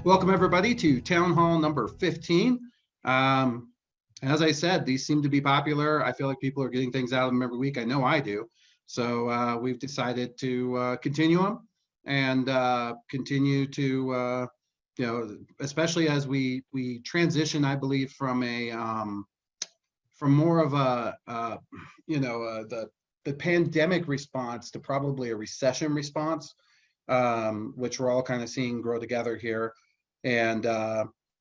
Welcome everybody to Town Hall number 15. As I said, these seem to be popular. I feel like people are getting things out of them every week. I know I do. So we've decided to continue them and continue to, especially as we transition, I believe, from a from more of a the pandemic response to probably a recession response, which we're all kind of seeing grow together here. And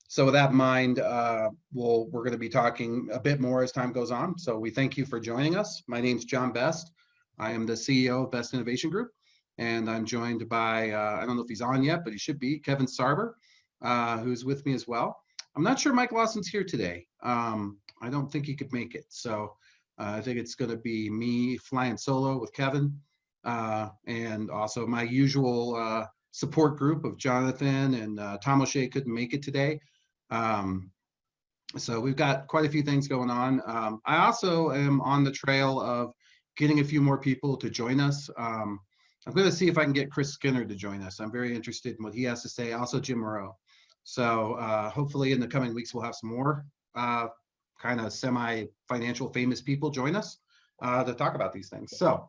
so with that in mind, we're going to be talking a bit more as time goes on. So we thank you for joining us. My name is John Best. I am the CEO of Best Innovation Group, and I'm joined by, I don't know if he's on yet, but he should be, Kevin Sarber, who's with me as well. I'm not sure Mike Lawson's here today. I don't think he could make it. So I think it's going to be me flying solo with Kevin, and also my usual support group of Jonathan and Tom O'Shea couldn't make it today. So we've got quite a few things going on. I also am on the trail of getting a few more people to join us. I'm going to see if I can get Chris Skinner to join us. I'm very interested in what he has to say. Also Jim Moreau. So hopefully in the coming weeks, we'll have some more kind of semi-financial famous people join us to talk about these things. So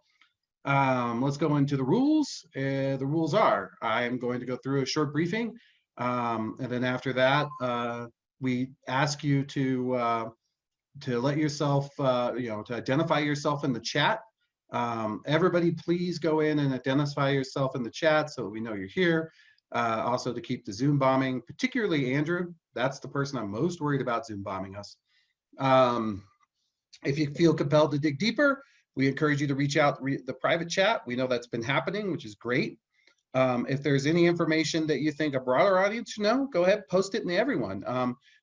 let's go into the rules. The rules are, I am going to go through a short briefing, and then after that, we ask you to let yourself, to identify yourself in the chat. Everybody, please go in and identify yourself in the chat so that we know you're here. Also to keep the Zoom bombing, particularly Andrew. That's the person I'm most worried about Zoom bombing us. If you feel compelled to dig deeper, we encourage you to reach out the private chat. We know that's been happening, which is great. If there's any information that you think a broader audience should know, go ahead, post it to everyone.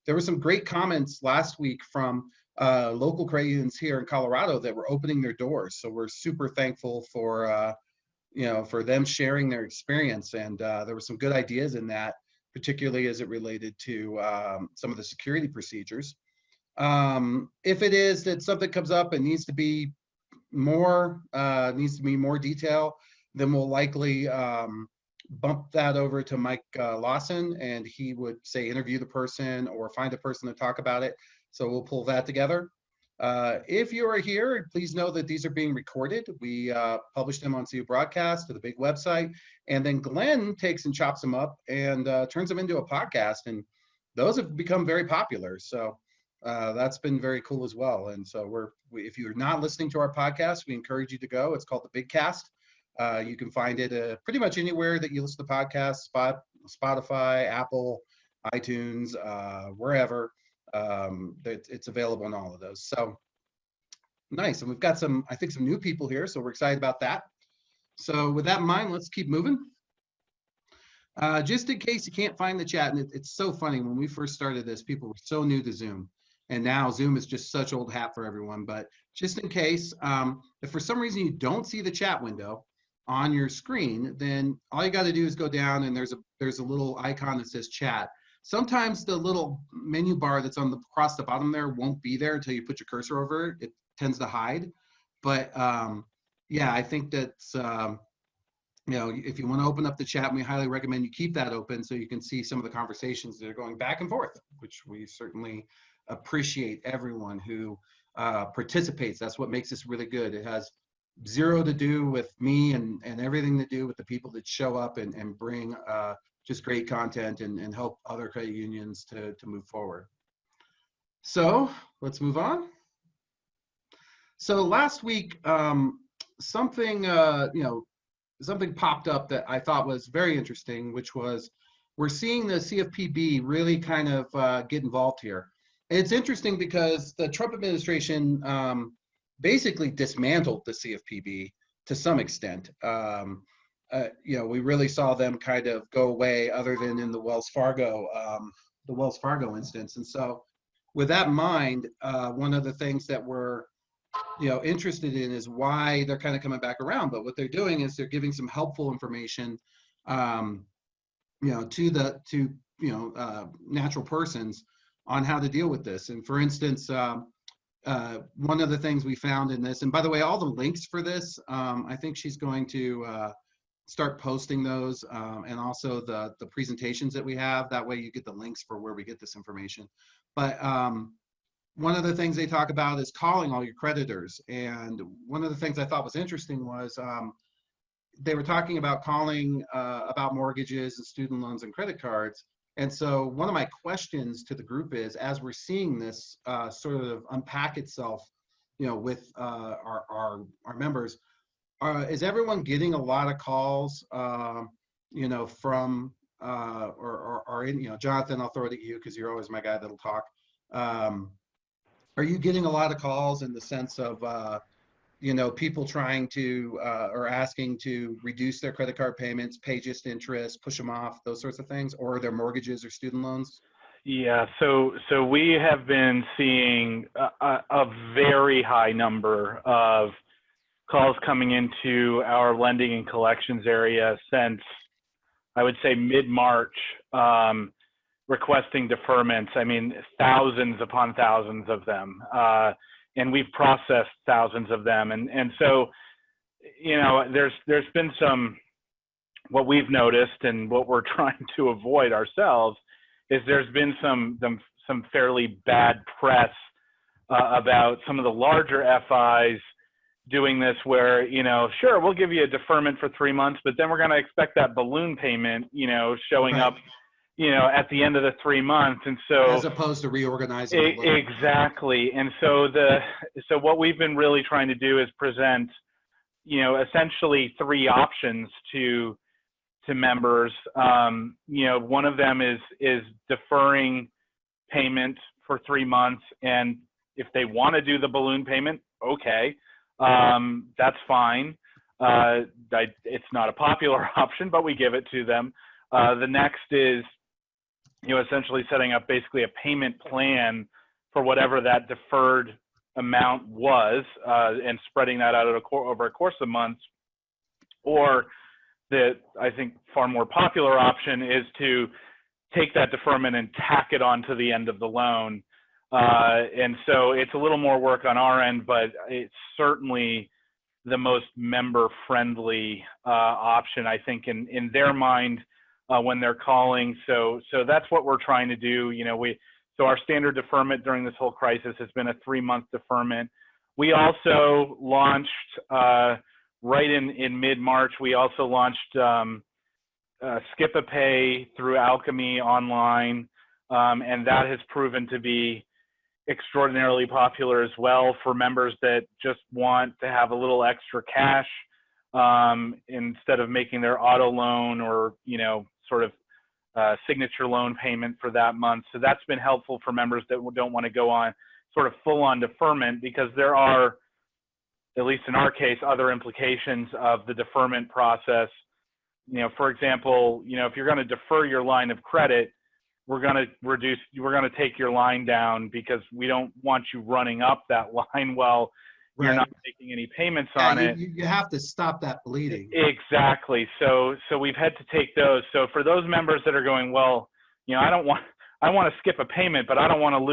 There were some great comments last week from local credit unions here in Colorado that were opening their doors. So we're super thankful for, for them sharing their experience. And there were some good ideas in that, particularly as it related to some of the security procedures. If it is that something comes up and needs to be more detail, then we'll likely bump that over to Mike Lawson, and he would say interview the person or find a person to talk about it. So we'll pull that together. If you are here, please know that these are being recorded. We publish them on CU Broadcast to the big website, and then Glenn takes and chops them up and turns them into a podcast, and those have become very popular. So that's been very cool as well. And so if you're not listening to our podcast, we encourage you to go. It's called The Big Cast. You can find it pretty much anywhere that you listen to podcasts, Spotify, Apple, iTunes, wherever. It's available in all of those. So nice. And we've got I think some new people here, so we're excited about that. So with that in mind, let's keep moving. Just in case you can't find the chat, and it's so funny, when we first started this, people were so new to Zoom. And now Zoom is just such old hat for everyone. But just in case, if for some reason you don't see the chat window on your screen, then all you got to do is go down, and there's a little icon that says chat. Sometimes the little menu bar that's across the bottom there won't be there until you put your cursor over it. It tends to hide. But yeah, I think that's, if you want to open up the chat, we highly recommend you keep that open so you can see some of the conversations that are going back and forth, which we certainly appreciate everyone who participates. That's what makes this really good. It has zero to do with me and everything to do with the people that show up and bring just great content and help other credit unions to move forward. So let's move on. So last week, something popped up that I thought was very interesting, which was we're seeing the Cfpb really kind of get involved here. It's interesting because the Trump administration basically dismantled the Cfpb to some extent. We really saw them kind of go away, other than in the Wells Fargo instance. And so, with that in mind, one of the things that we're interested in is why they're kind of coming back around. But what they're doing is they're giving some helpful information, to natural persons on how to deal with this. And for instance, one of the things we found in this, and by the way, all the links for this, I think she's going to start posting those, and also the presentations that we have. That way you get the links for where we get this information. But one of the things they talk about is calling all your creditors. And one of the things I thought was interesting was they were talking about calling about mortgages and student loans and credit cards. And so one of my questions to the group is, as we're seeing this sort of unpack itself, with our members, is everyone getting a lot of calls, from, or in, Jonathan, I'll throw it at you because you're always my guy that'll talk. Are you getting a lot of calls in the sense of, people trying to, or asking to reduce their credit card payments, pay just interest, push them off, those sorts of things, or their mortgages or student loans? Yeah, so we have been seeing a very high number of calls coming into our lending and collections area since, I would say, mid-March, requesting deferments. I mean, thousands upon thousands of them, and we've processed thousands of them. And so, there's been some, what we've noticed and what we're trying to avoid ourselves is there's been some fairly bad press about some of the larger FIs doing this where, sure, we'll give you a deferment for 3 months, but then we're going to expect that balloon payment, showing Right. up, at the end of the 3 months. And so, as opposed to reorganizing. Exactly. And so so what we've been really trying to do is present, essentially 3 options to members. One of them is deferring payment for 3 months, and if they want to do the balloon payment, okay, that's fine. It's not a popular option, but we give it to them. The next is, essentially setting up basically a payment plan for whatever that deferred amount was, and spreading that out over a course of months. Or the, I think, far more popular option is to take that deferment and tack it on to the end of the loan. And so it's a little more work on our end, but it's certainly the most member-friendly option, I think, in their mind when they're calling. So that's what we're trying to do. So our standard deferment during this whole crisis has been a 3-month deferment. We also launched, right in mid-March, we also launched Cfpb through Alchemy online, and that has proven to be extraordinarily popular as well for members that just want to have a little extra cash instead of making their auto loan or, sort of signature loan payment for that month. So that's been helpful for members that don't want to go on sort of full-on deferment, because there are, at least in our case, other implications of the deferment process. For example, if you're going to defer your line of credit, we're going to take your line down because we don't want you running up that line while you're not making any payments on it. You have to stop that bleeding. Exactly. So we've had to take those. So for those members that are going, well, I want to skip a payment, but I don't want to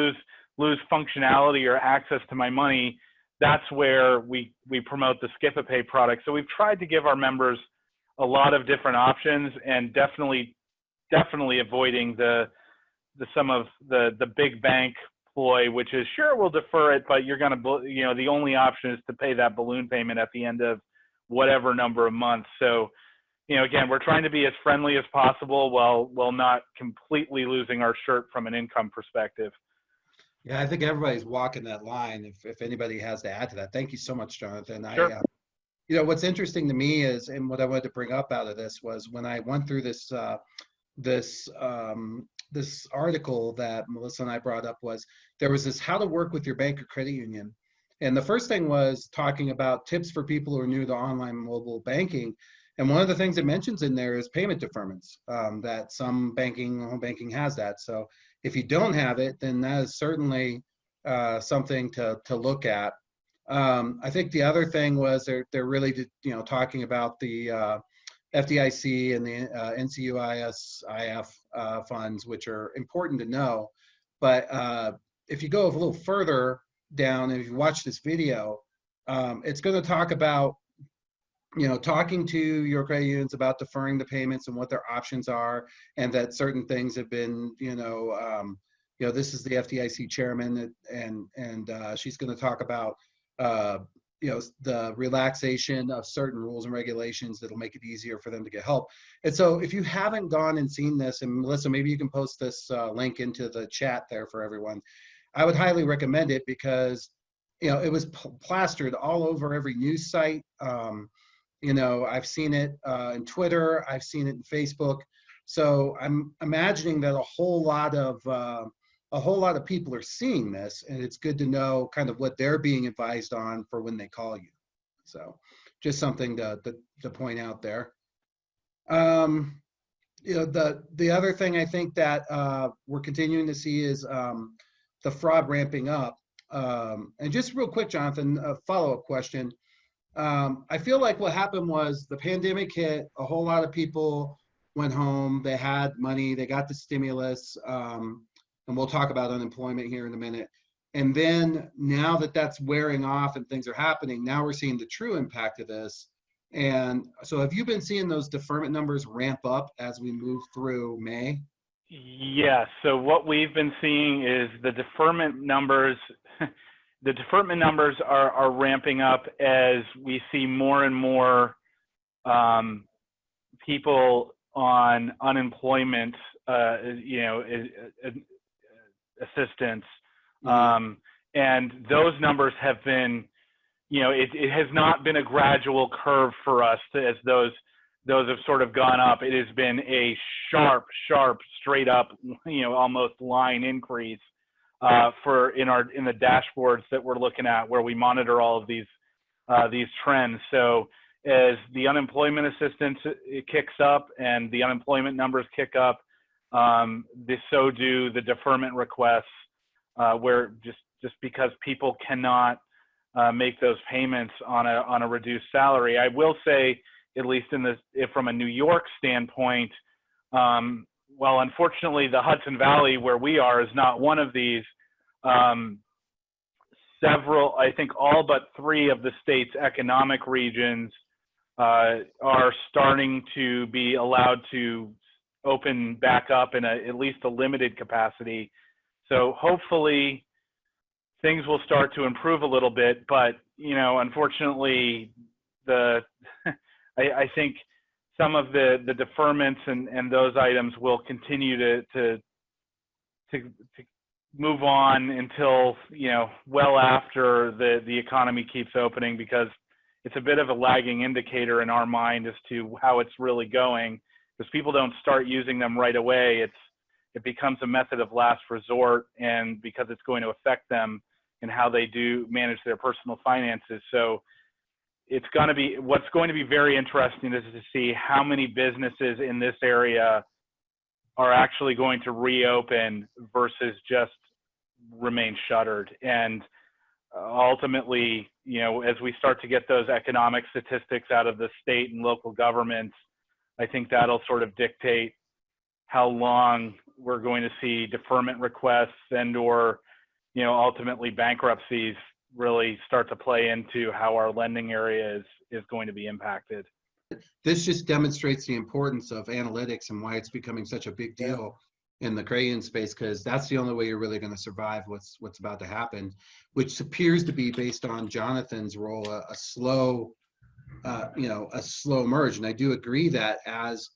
lose functionality or access to my money, that's where we promote the Cfpb product. So we've tried to give our members a lot of different options, and definitely avoiding some of the big bank ploy, which is, sure, we'll defer it, but you're going to, the only option is to pay that balloon payment at the end of whatever number of months. So, again, we're trying to be as friendly as possible while not completely losing our shirt from an income perspective. Yeah, I think everybody's walking that line. If anybody has to add to that, thank you so much, Jonathan. Sure. What's interesting to me is, and what I wanted to bring up out of this was when I went through this this article that Melissa and I brought up, was there was this how to work with your bank or credit union. And the first thing was talking about tips for people who are new to online mobile banking. And one of the things it mentions in there is payment deferments, that some home banking has that. So if you don't have it, then that is certainly something to look at. I think the other thing was they're really, talking about the FDIC and the NCUIS-IF funds, which are important to know. But if you go a little further down and if you watch this video, it's going to talk about talking to your credit unions about deferring the payments and what their options are, and that certain things have been, this is the FDIC chairman, and she's going to talk about, the relaxation of certain rules and regulations that'll make it easier for them to get help. And so if you haven't gone and seen this, and Melissa, maybe you can post this link into the chat there for everyone. I would highly recommend it because, it was plastered all over every news site. I've seen it in Twitter, I've seen it in Facebook. So I'm imagining that a whole lot of people are seeing this, and it's good to know kind of what they're being advised on for when they call you. So just something to point out there. The other thing I think that we're continuing to see is the fraud ramping up. And just real quick, Jonathan, a follow-up question. I feel like what happened was the pandemic hit, a whole lot of people went home, they had money, they got the stimulus, and we'll talk about unemployment here in a minute. And then now that that's wearing off and things are happening, now we're seeing the true impact of this. And so have you been seeing those deferment numbers ramp up as we move through May? Yes. So what we've been seeing is the deferment numbers, the deferment numbers are ramping up as we see more and more people on unemployment, assistance. And those numbers have been, it has not been a gradual curve for us as those have sort of gone up. It has been a sharp, straight up, almost line increase in the dashboards that we're looking at, where we monitor all of these trends. So as the unemployment assistance it kicks up and the unemployment numbers kick up, so do the deferment requests, where just because people cannot make those payments on a reduced salary. I will say, at least from a New York standpoint, well, unfortunately, the Hudson Valley, where we are, is not one of these. Several, I think all but 3 of the state's economic regions are starting to be allowed to open back up in at least a limited capacity. So hopefully things will start to improve a little bit, but unfortunately, I think some of the deferments and those items will continue to move on until well after the economy keeps opening, because it's a bit of a lagging indicator in our mind as to how it's really going. Because people don't start using them right away, it becomes a method of last resort, and because it's going to affect them in how they do manage their personal finances. So what's going to be very interesting is to see how many businesses in this area are actually going to reopen versus just remain shuttered. And ultimately, as we start to get those economic statistics out of the state and local governments, I think that'll sort of dictate how long we're going to see deferment requests or ultimately bankruptcies really start to play into how our lending area is going to be impacted. This just demonstrates the importance of analytics and why it's becoming such a big deal in the credit union space, because that's the only way you're really going to survive what's about to happen, which appears to be, based on Jonathan's role, a slow merge. And I do agree that as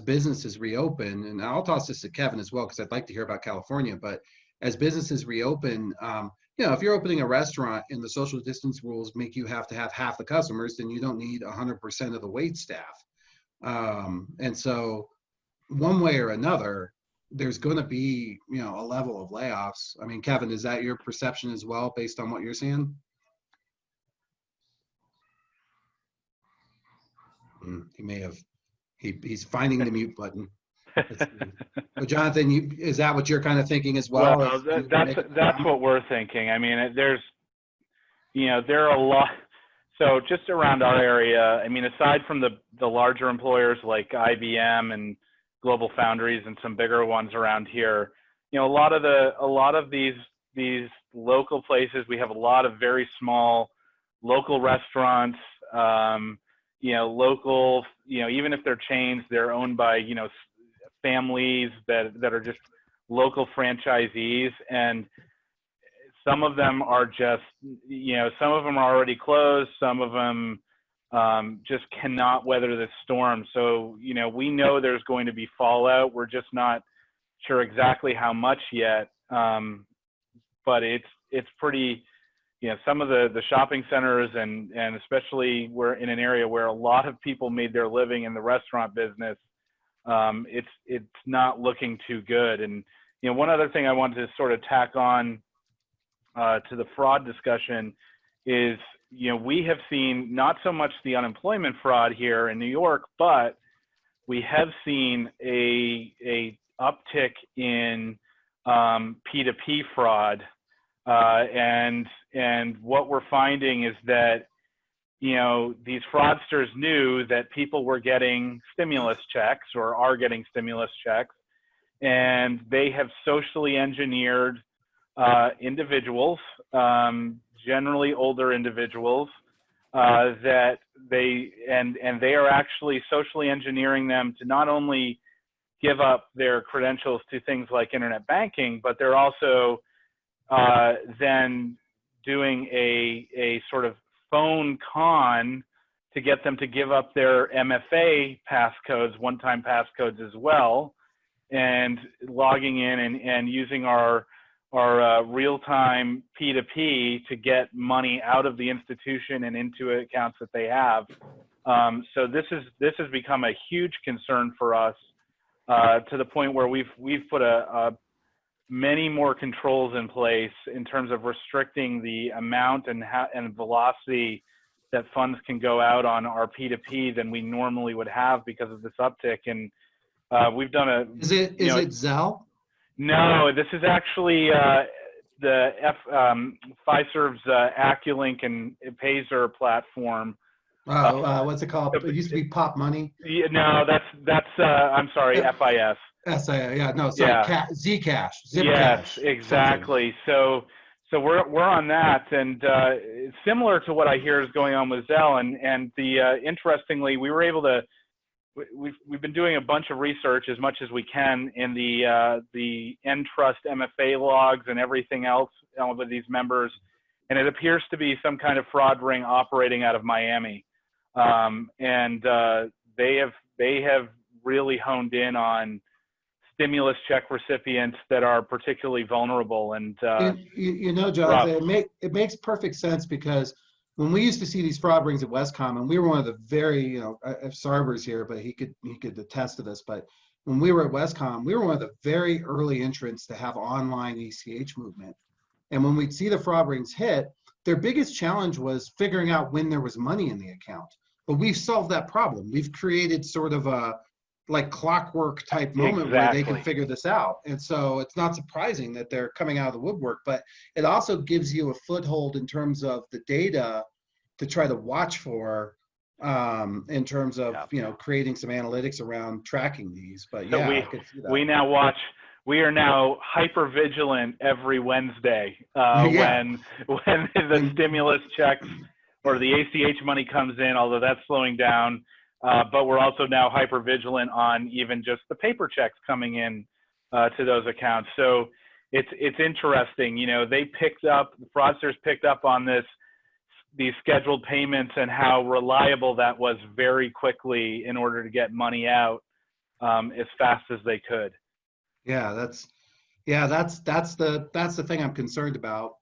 businesses reopen, and I'll toss this to Kevin as well, because I'd like to hear about California, but as businesses reopen, if you're opening a restaurant and the social distance rules make you have to have half the customers, then you don't need 100% of the wait staff. And so one way or another, there's going to be, a level of layoffs. I mean, Kevin, is that your perception as well, based on what you're seeing? He may have, he's finding the mute button. But Jonathan, is that what you're kind of thinking as well? Well, that's what we're thinking. I mean, there are a lot. So just around our area, I mean, aside from the larger employers like IBM and Global Foundries and some bigger ones around here, a lot of these local places, we have a lot of very small local restaurants, local, even if they're chains, they're owned by, families that are just local franchisees. And some of them are just, some of them are already closed. Some of them just cannot weather this storm. So, we know there's going to be fallout. We're just not sure exactly how much yet. But it's pretty, some of the shopping centers and especially we're in an area where a lot of people made their living in the restaurant business. It's not looking too good. And, one other thing I wanted to sort of tack on to the fraud discussion is, we have seen not so much the unemployment fraud here in New York, but we have seen a uptick in P2p fraud. And what we're finding is that, these fraudsters knew that people were getting stimulus checks or are getting stimulus checks, and they have socially engineered individuals, generally older individuals, that they are actually socially engineering them to not only give up their credentials to things like internet banking, but they're also then doing a sort of phone con to get them to give up their MFA passcodes, one-time passcodes as well, and logging in and using our real-time P2P to get money out of the institution and into accounts that they have. So this has become a huge concern for us, to the point where we've put many more controls in place in terms of restricting the amount and velocity that funds can go out on our P2P than we normally would have because of this uptick. And we've done Is it Zelle? No, this is actually the Fiserv's Acculink and Pazer platform. What's it called? It used to be Pop Money. Yeah, no, that's I'm sorry, FIS. Yeah, no, sorry, Yeah. Zcash, Zip Yes, Cash, exactly. So we're on that, and similar to what I hear is going on with Zelle, and interestingly, we were able to. We've been doing a bunch of research as much as we can in the Entrust MFA logs and everything else with these members, and it appears to be some kind of fraud ring operating out of Miami, and they have really honed in on stimulus check recipients that are particularly vulnerable. And Jonathan, it makes perfect sense, because when we used to see these fraud rings at Westcom, and we were one of the very, Sarver's here, but he could attest to this, but when we were at Westcom, we were one of the very early entrants to have online ACH movement. And when we'd see the fraud rings hit, their biggest challenge was figuring out when there was money in the account. But we've solved that problem. We've created sort of a like clockwork type moment where they can figure this out. And so it's not surprising that they're coming out of the woodwork, but it also gives you a foothold in terms of the data to try to watch for, in terms of, creating some analytics around tracking these. But so I could see that. We are now hyper vigilant every Wednesday when the stimulus checks or the ACH money comes in, although that's slowing down. But we're also now hyper vigilant on even just the paper checks coming in to those accounts. So it's interesting. The fraudsters picked up on these scheduled payments and how reliable that was very quickly in order to get money out as fast as they could. Yeah, that's the thing I'm concerned about,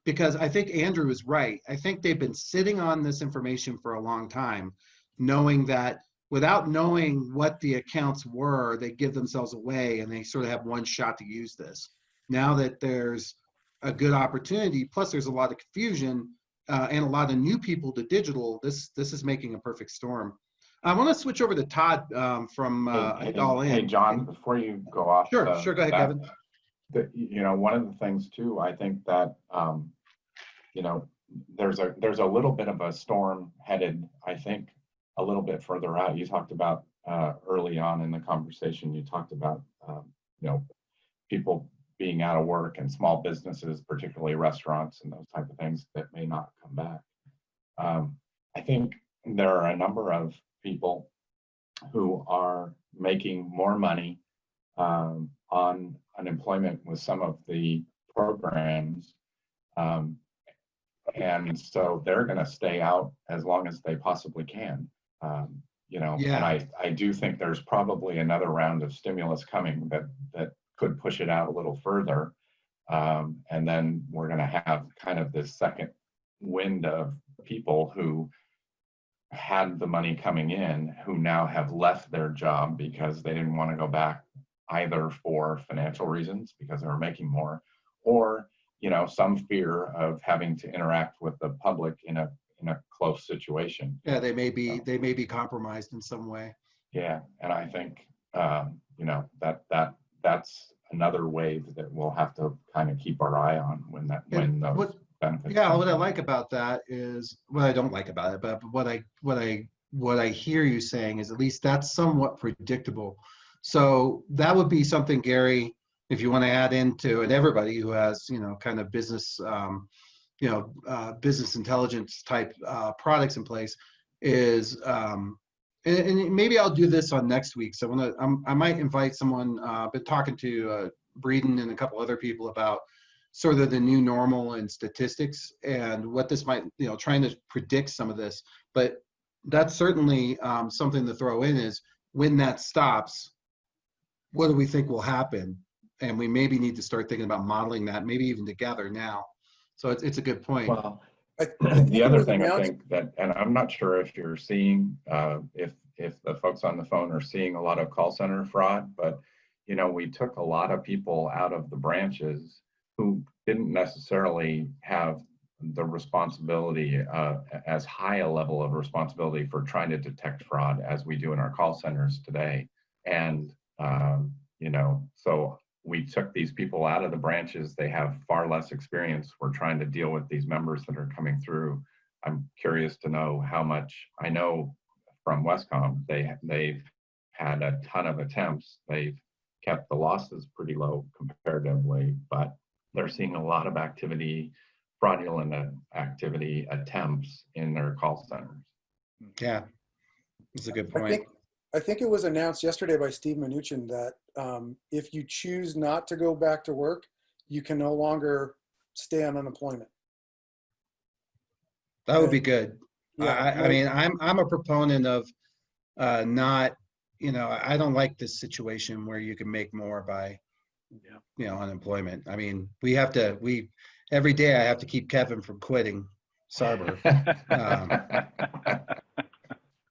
because I think Andrew is right. I think they've been sitting on this information for a long time, knowing that without knowing what the accounts were, they give themselves away and they sort of have one shot to use this. Now that there's a good opportunity, plus there's a lot of confusion and a lot of new people to digital, this is making a perfect storm. I want to switch over to Todd from All In. Hey, John, before you go off. Sure, go ahead, Kevin. One of the things too, I think that, there's a little bit of a storm headed, I think, a little bit further out. You talked about early on in the conversation, you talked about, people being out of work and small businesses, particularly restaurants and those type of things that may not come back. I think there are a number of people who are making more money on unemployment with some of the programs. And so they're going to stay out as long as they possibly can. You know, Yeah. and I do think there's probably another round of stimulus coming that could push it out a little further. And then we're going to have kind of this second wind of people who had the money coming in who now have left their job because they didn't want to go back, either for financial reasons because they were making more, or, you know, some fear of having to interact with the public in a close situation. Yeah, they may be compromised in some way. Yeah, and I think you know, that's another wave that we'll have to kind of keep our eye on when those benefits. Yeah, what I like about that is, what I don't like about it, but what I hear you saying is at least that's somewhat predictable. So that would be something, Gary, if you want to add into, and everybody who has, you know, kind of business, business intelligence type products in place, is, and maybe I'll do this on next week. So I might invite someone. Been talking to Breeden and a couple other people about sort of the new normal and statistics and what this might, you know, trying to predict some of this. But that's certainly something to throw in, is when that stops, what do we think will happen? And we maybe need to start thinking about modeling that, maybe even together now. So it's a good point. Well, the other thing I think that, and I'm not sure if you're seeing, if the folks on the phone are seeing a lot of call center fraud, but, you know, we took a lot of people out of the branches who didn't necessarily have the responsibility, as high a level of responsibility for trying to detect fraud as we do in our call centers today. And, you know, so we took these people out of the branches. They have far less experience. We're trying to deal with these members that are coming through. I'm curious to know how much. I know from Westcom, they've had a ton of attempts. They've kept the losses pretty low comparatively, but they're seeing a lot of activity, fraudulent activity attempts in their call centers. Yeah, that's a good point. I think it was announced yesterday by Steve Mnuchin that if you choose not to go back to work, you can no longer stay on unemployment. That would be good. Yeah, I mean, I'm a proponent of not, you know, I don't like this situation where you can make more by, you know, unemployment. I mean, every day I have to keep Kevin from quitting Sarber.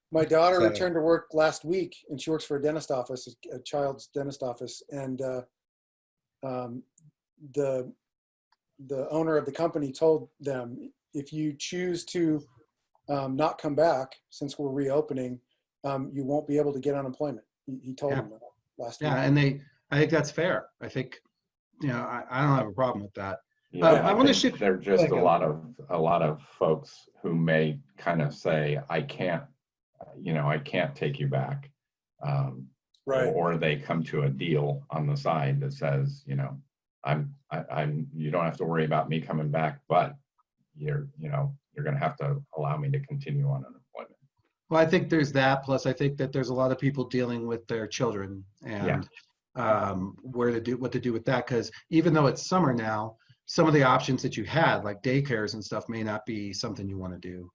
My daughter returned to work last week, and she works for a dentist office, a child's dentist office, and the owner of the company told them, if you choose to not come back, since we're reopening, you won't be able to get unemployment. He told them that last week. Yeah, and I think that's fair. I think, you know, I don't have a problem with that. Yeah, I want to shift. There are just a lot of folks who may kind of say, I can't take you back. Right. Or they come to a deal on the side that says, you know, you don't have to worry about me coming back, but you're going to have to allow me to continue on unemployment. Well, I think there's that. Plus, I think that there's a lot of people dealing with their children and what to do with that. Because even though it's summer now, some of the options that you had, like daycares and stuff, may not be something you want to do.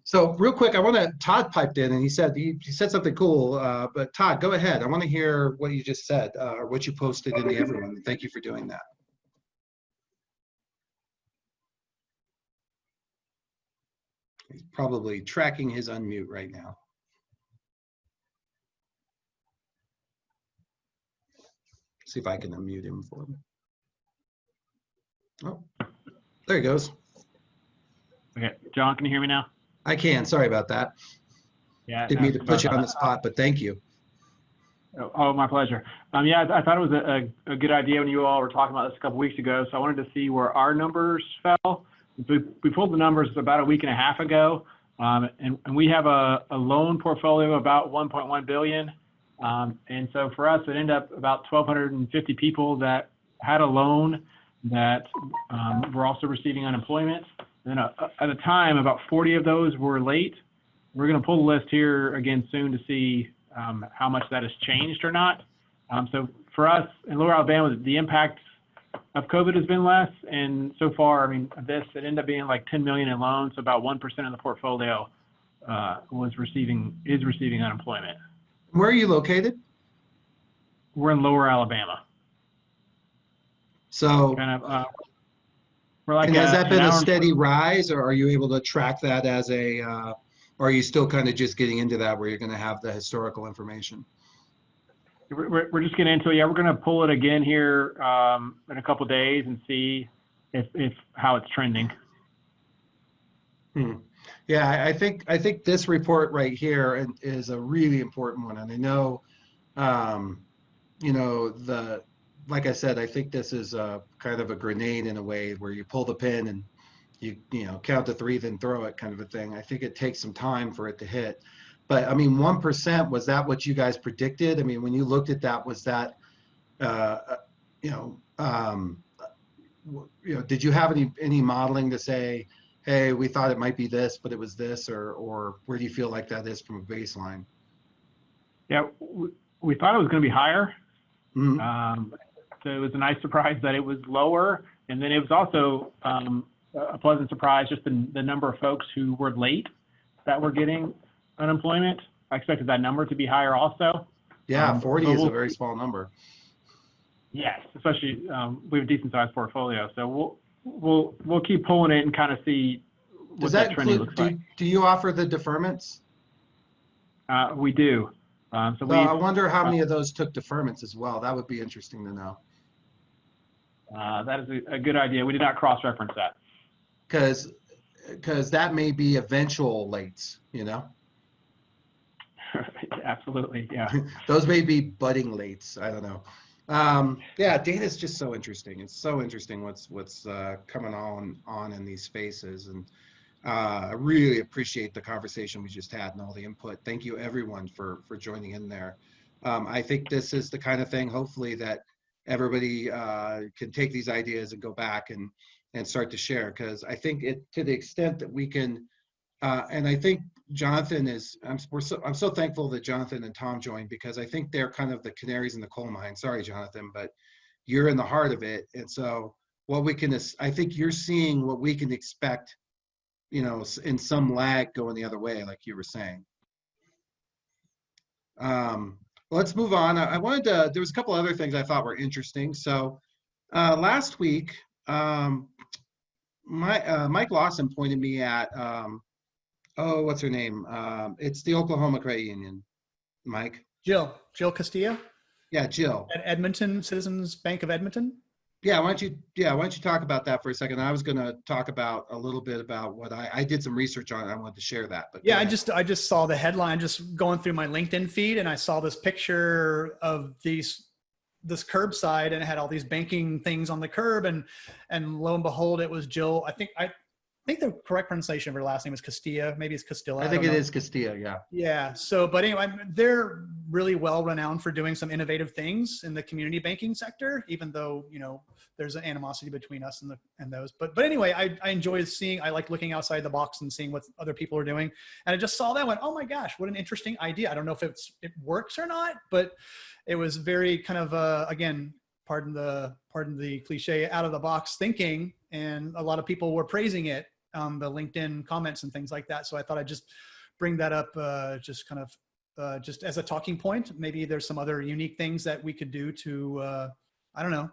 So real quick, Todd piped in and he said something cool, but Todd, go ahead. I want to hear what you just said, or what you posted in the Everyone. Thank you for doing that. He's probably tracking his unmute right now. See if I can unmute him for him. Oh, there he goes. Okay, John, can you hear me now? I can. Sorry about that. Yeah. Didn't mean to put you on the spot, but thank you. Oh, my pleasure. Yeah, I thought it was a good idea when you all were talking about this a couple weeks ago. So I wanted to see where our numbers fell. We pulled the numbers about a week and a half ago, and we have a loan portfolio of about 1.1 billion. And so for us, it ended up about 1,250 people that had a loan that were also receiving unemployment. And at the time, about 40 of those were late. we're going to pull the list here again soon to see how much that has changed or not. So for us in Lower Alabama, the impact of COVID has been less. And so far, I mean, it ended up being like 10 million in loans. So about 1% of the portfolio is receiving unemployment. Where are you located? We're in Lower Alabama. So, Kind of, we're like and has that been an a hour steady rise, or are you able to track that as a, or are you still kind of just getting into that where you're going to have the historical information? We're just getting into it. Yeah, we're going to pull it again here in a couple of days and see if how it's trending. Yeah, I think this report right here is a really important one, and I know, you know, like I said, I think this is a kind of a grenade in a way where you pull the pin and you know count to 3, then throw it, kind of a thing. I think it takes some time for it to hit. But I mean, 1%, was that what you guys predicted? I mean, when you looked at that, was that, you know, did you have any modeling to say, hey, we thought it might be this, but it was this, or where do you feel like that is from a baseline? Yeah, we thought it was going to be higher. Mm-hmm. So it was a nice surprise that it was lower. And then it was also a pleasant surprise, just the number of folks who were late that were getting unemployment. I expected that number to be higher also. Yeah, 40 is a very small number. Yes, especially we have a decent sized portfolio. So we'll keep pulling it and kind of see what that trending looks like. Do you offer the deferments? We do. So I wonder how many of those took deferments as well. That would be interesting to know. That is a good idea. We did not cross-reference that. Because that may be eventual lates, you know? Absolutely, yeah. Those may be budding lates. I don't know. Yeah, data is just so interesting. It's so interesting what's coming on in these spaces, and I really appreciate the conversation we just had and all the input. Thank you, everyone, for joining in there. I think this is the kind of thing, hopefully, that everybody can take these ideas and go back and start to share, because I think to the extent that we can, and I think Jonathan I'm so thankful that Jonathan and Tom joined, because I think they're kind of the canaries in the coal mine. Sorry, Jonathan, but you're in the heart of it. And so I think you're seeing what we can expect, you know, in some lag going the other way, like you were saying. Let's move on. I wanted to, there was a couple other things I thought were interesting. So last week, Mike Lawson pointed me at, what's her name? It's the Oklahoma Credit Union. Mike? Jill Castillo? Yeah, Jill. At Edmonton, Citizens Bank of Edmonton? Yeah, why don't you talk about that for a second? I was going to talk about a little bit about what I did some research on it. I wanted to share that. But yeah, I just saw the headline, just going through my LinkedIn feed, and I saw this picture of this curbside, and it had all these banking things on the curb, and lo and behold, it was Jill. I think the correct pronunciation of her last name is Castillo. Maybe it's Castillo. I think it is Castillo, yeah. Yeah. So, but anyway, they're really well renowned for doing some innovative things in the community banking sector, even though, you know, there's an animosity between us and those. But anyway, I enjoy seeing, I like looking outside the box and seeing what other people are doing. And I just saw that, went, oh my gosh, what an interesting idea. I don't know if it works or not, but it was very kind of, again, pardon the cliche, out of the box thinking. And a lot of people were praising it on the LinkedIn comments and things like that. So I thought I'd just bring that up, just kind of just as a talking point. Maybe there's some other unique things that we could do to, I don't know,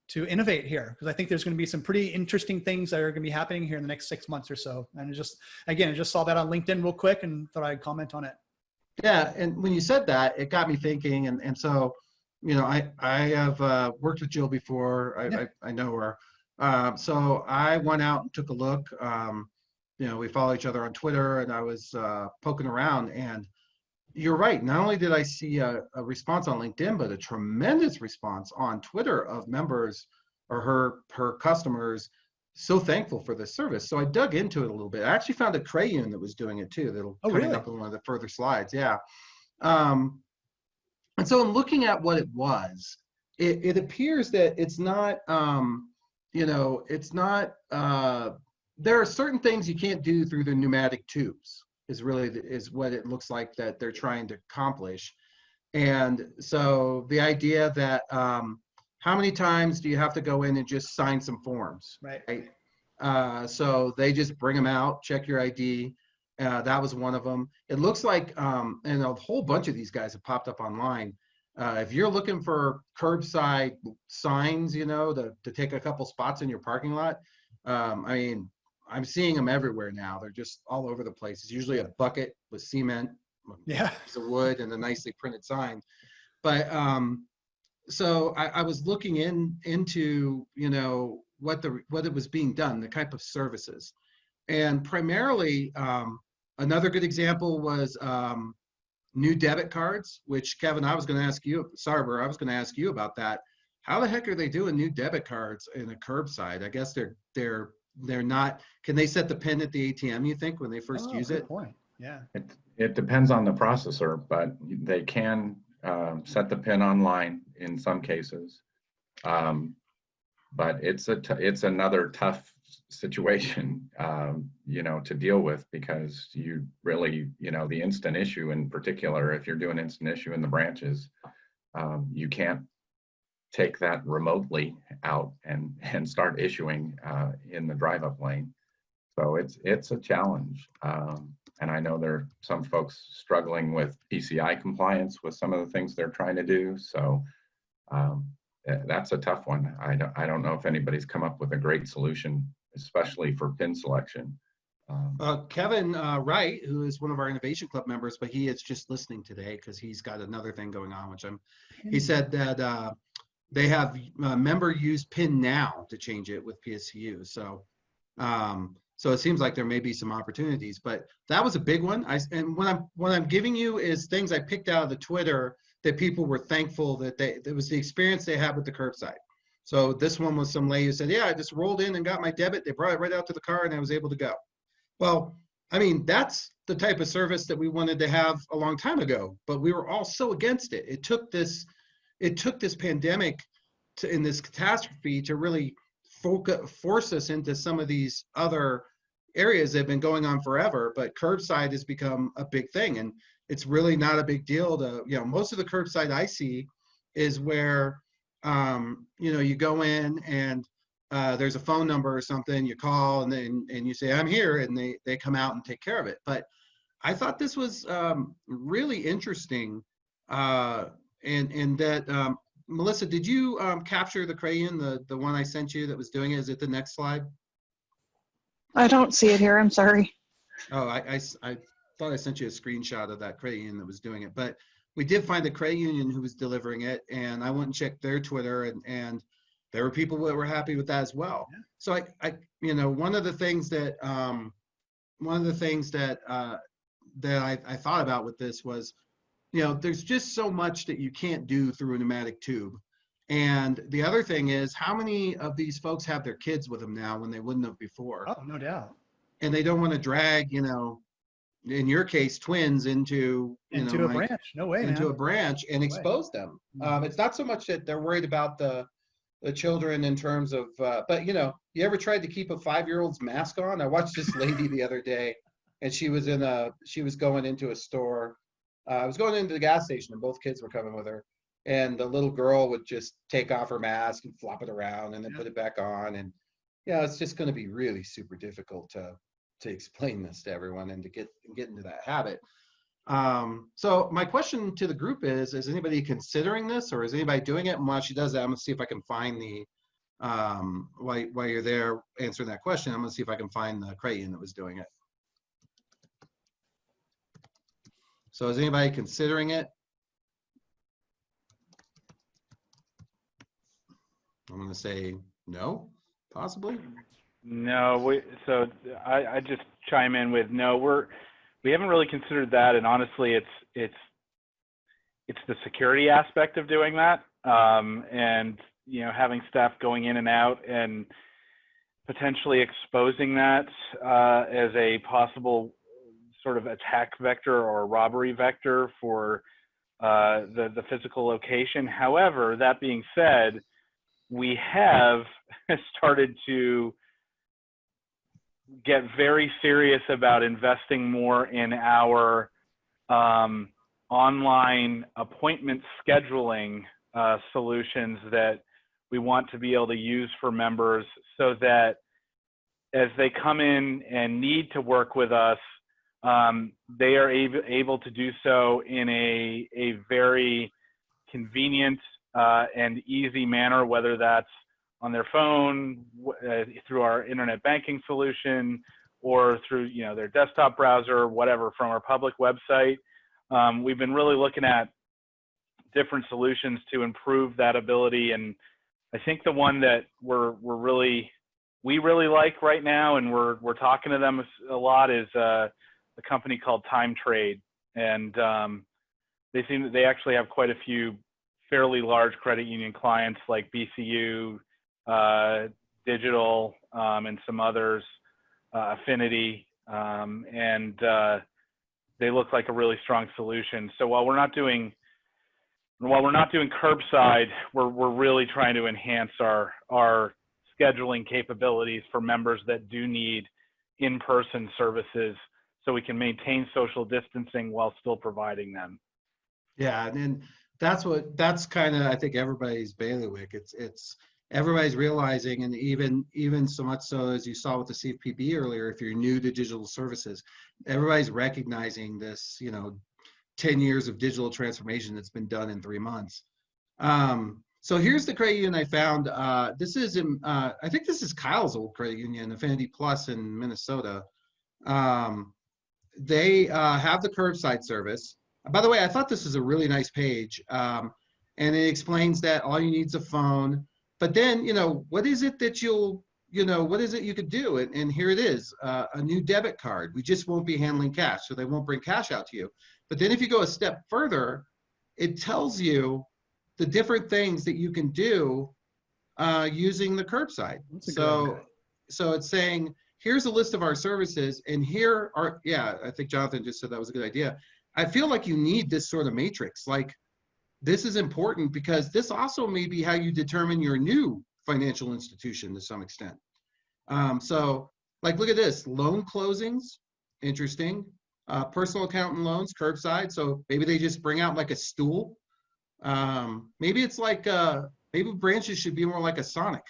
to innovate here. Because I think there's going to be some pretty interesting things that are going to be happening here in the next 6 months or so. And I just saw that on LinkedIn real quick and thought I'd comment on it. Yeah, and when you said that, it got me thinking. And so, you know, I have worked with Jill before. Yeah. I know her. So I went out and took a look. You know, we follow each other on Twitter, and I was poking around, and you're right. Not only did I see a response on LinkedIn, but a tremendous response on Twitter of members or her customers so thankful for this service. So I dug into it a little bit. I actually found a credit union that was doing it too. That'll come up in one of the further slides. Yeah. And so I'm looking at what it was. It appears that it's not, you know, it's not, there are certain things you can't do through the pneumatic tubes. is really is what it looks like that they're trying to accomplish. And so the idea that how many times do you have to go in and just sign some forms? Right. So they just bring them out, check your ID. That was one of them. It looks like, and a whole bunch of these guys have popped up online. If you're looking for curbside signs, you know, to take a couple spots in your parking lot, I mean, I'm seeing them everywhere now. They're just all over the place. It's usually a bucket with cement, Yeah. a piece of wood, and a nicely printed sign. But so I was looking into, you know, what it was being done, the type of services, and primarily another good example was new debit cards, which Kevin, I was going to ask you, Sarber, I was going to ask you about that. How the heck are they doing new debit cards in a curbside? I guess they're not. Can they set the PIN at the ATM, you think, when they first use good it? point. Yeah. It depends on the processor, but they can set the PIN online in some cases. But it's another tough situation, you know, to deal with, because you really, you know, the instant issue in particular, if you're doing instant issue in the branches, you can't take that remotely out and start issuing in the drive-up lane. So it's a challenge. And I know there are some folks struggling with PCI compliance with some of the things they're trying to do. So that's a tough one. I don't know if anybody's come up with a great solution, especially for PIN selection. Kevin Wright, who is one of our Innovation Club members, but he is just listening today because he's got another thing going on, which he said that they have member use PIN now to change it with PSCU. So so it seems like there may be some opportunities, but that was a big one. And what I'm giving you is things I picked out of the Twitter that people were thankful that it was the experience they had with the curbside. So this one was some lady who said, yeah, I just rolled in and got my debit. They brought it right out to the car and I was able to go. Well, I mean, that's the type of service that we wanted to have a long time ago, but we were all so against it. It took this pandemic and this catastrophe to really force us into some of these other areas that have been going on forever, but curbside has become a big thing. And it's really not a big deal to, you know, most of the curbside I see is where, you know, you go in and there's a phone number or something, you call and you say, I'm here, and they come out and take care of it. But I thought this was really interesting. And that, Melissa, did you capture the crayon, the one I sent you that was doing it? Is it the next slide? I don't see it here. I'm sorry. Oh, I thought I sent you a screenshot of that credit union that was doing it, but we did find a credit union who was delivering it, and I went and checked their Twitter, and there were people that were happy with that as well. Yeah. So I you know, one of the things that I thought about with this was, you know, there's just so much that you can't do through a pneumatic tube. And the other thing is, how many of these folks have their kids with them now when they wouldn't have before? Oh, no doubt. And they don't want to drag, you know, in your case, twins into a branch. No way, into man. a branch and expose them. It's not so much that they're worried about the children in terms of, but you know, you ever tried to keep a 5-year-old's mask on? I watched this lady the other day, and she was going into a store. I was going into the gas station, and both kids were coming with her. And the little girl would just take off her mask and flop it around and then put it back on. And yeah, it's just going to be really super difficult to explain this to everyone and to get into that habit. So my question to the group is anybody considering this, or is anybody doing it? And while she does that, I'm going to see if I can find the, while you're there answering that question, I'm going to see if I can find the credit union that was doing it. So is anybody considering it? I'm going to say no, possibly. No, so I just chime in with no. We haven't really considered that, and honestly, it's the security aspect of doing that, and you know, having staff going in and out and potentially exposing that as a possible sort of attack vector or robbery vector for the physical location. However, that being said, we have started to get very serious about investing more in our online appointment scheduling solutions that we want to be able to use for members, so that as they come in and need to work with us, they are able to do so in a very convenient and easy manner, whether that's on their phone, through our internet banking solution, or through their desktop browser, whatever, from our public website. We've been really looking at different solutions to improve that ability, and I think the one that we really like right now, and we're talking to them a lot, is a company called Time Trade, and they actually have quite a few fairly large credit union clients like BCU, Digital, and some others, Affinity, and they look like a really strong solution. So while we're not doing curbside, we're really trying to enhance our scheduling capabilities for members that do need in-person services, so we can maintain social distancing while still providing them. Yeah, and that's kind of, I think, everybody's bailiwick. It's everybody's realizing, and even so much so as you saw with the Cfpb earlier, if you're new to digital services, everybody's recognizing this, 10 years of digital transformation that's been done in 3 months. So here's the credit union I found. This is I think this is Kyle's old credit union, Affinity Plus in Minnesota. They have the curbside service. By the way, I thought this is a really nice page, and it explains that all you need is a phone. But then, what is it that what is it you could do? And here it is, a new debit card. We just won't be handling cash, so they won't bring cash out to you. But then if you go a step further, it tells you the different things that you can do using the curbside. So it's saying, here's a list of our services, and here are, I think Jonathan just said that was a good idea. I feel like you need this sort of matrix. Like, this is important because this also may be how you determine your new financial institution to some extent. So, like, look at this, loan closings, interesting. Personal account and loans, curbside. So maybe they just bring out like a stool. Maybe it's like, maybe branches should be more like a Sonic.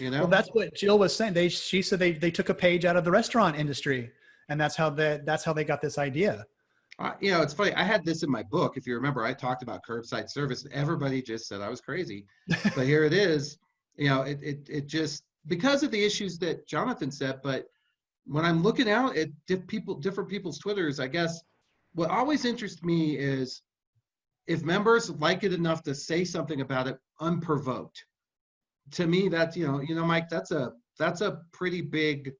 Well, that's what Jill was saying. She said they took a page out of the restaurant industry, and that's how they got this idea. It's funny. I had this in my book. If you remember, I talked about curbside service. Everybody just said I was crazy, but here it is. It just, because of the issues that Jonathan said. But when I'm looking out at different people's Twitters, I guess what always interests me is if members like it enough to say something about it unprovoked. To me, that's Mike, that's a pretty big